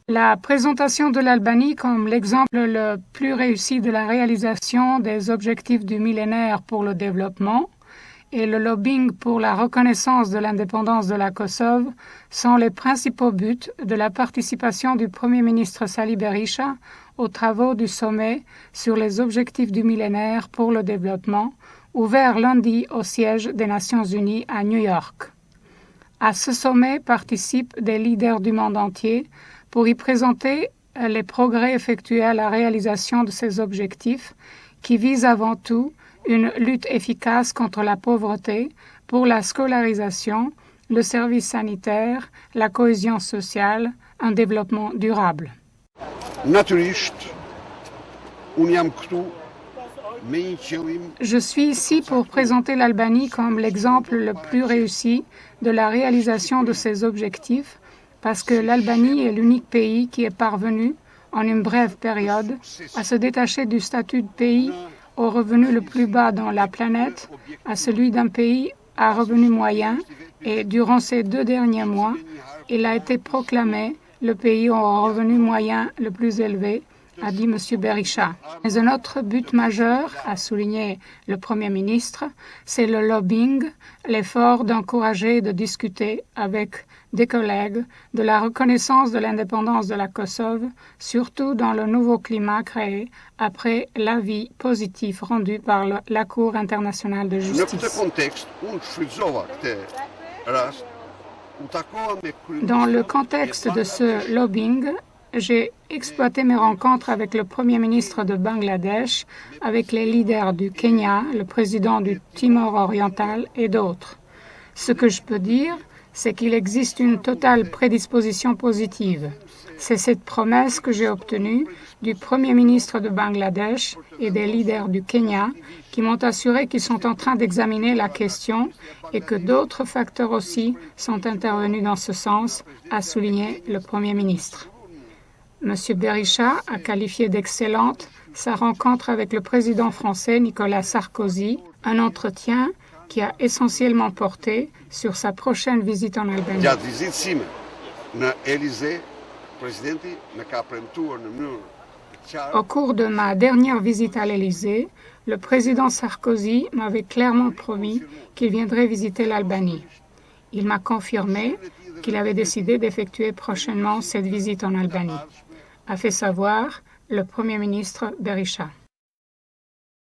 La présentation de l'Albanie comme l'exemple le plus réussi de la réalisation des objectifs du millénaire pour le développement et le lobbying pour la reconnaissance de l'indépendance de la Kosovo sont les principaux buts de la participation du Premier ministre Sali Berisha aux travaux du sommet sur les objectifs du millénaire pour le développement, ouvert lundi au siège des Nations Unies à New York. À ce sommet participent des leaders du monde entier pour y présenter les progrès effectués à la réalisation de ces objectifs qui visent avant tout une lutte efficace contre la pauvreté, pour la scolarisation, le service sanitaire, la cohésion sociale, un développement durable. Je suis ici pour présenter l'Albanie comme l'exemple le plus réussi de la réalisation de ces objectifs parce que l'Albanie est l'unique pays qui est parvenu, en une brève période, à se détacher du statut de pays au revenu le plus bas dans la planète à celui d'un pays à revenu moyen et durant ces 2 derniers mois, il a été proclamé le pays au revenu moyen le plus élevé, a dit M. Berisha. Mais un autre but majeur, a souligné le Premier ministre, c'est le lobbying, l'effort d'encourager et de discuter avec des collègues de la reconnaissance de l'indépendance de la Kosovo, surtout dans le nouveau climat créé après l'avis positif rendu par la Cour internationale de justice. Dans le contexte de ce lobbying, j'ai exploité mes rencontres avec le Premier ministre de Bangladesh, avec les leaders du Kenya, le président du Timor oriental et d'autres. Ce que je peux dire, c'est qu'il existe une totale prédisposition positive. C'est cette promesse que j'ai obtenue du Premier ministre de Bangladesh et des leaders du Kenya qui m'ont assuré qu'ils sont en train d'examiner la question et que d'autres facteurs aussi sont intervenus dans ce sens, a souligné le Premier ministre. M. Berisha a qualifié d'excellente sa rencontre avec le président français Nicolas Sarkozy, un entretien qui a essentiellement porté sur sa prochaine visite en Albanie. Au cours de ma dernière visite à l'Élysée, le président Sarkozy m'avait clairement promis qu'il viendrait visiter l'Albanie. Il m'a confirmé qu'il avait décidé d'effectuer prochainement cette visite en Albanie, a fait savoir le Premier ministre Berisha.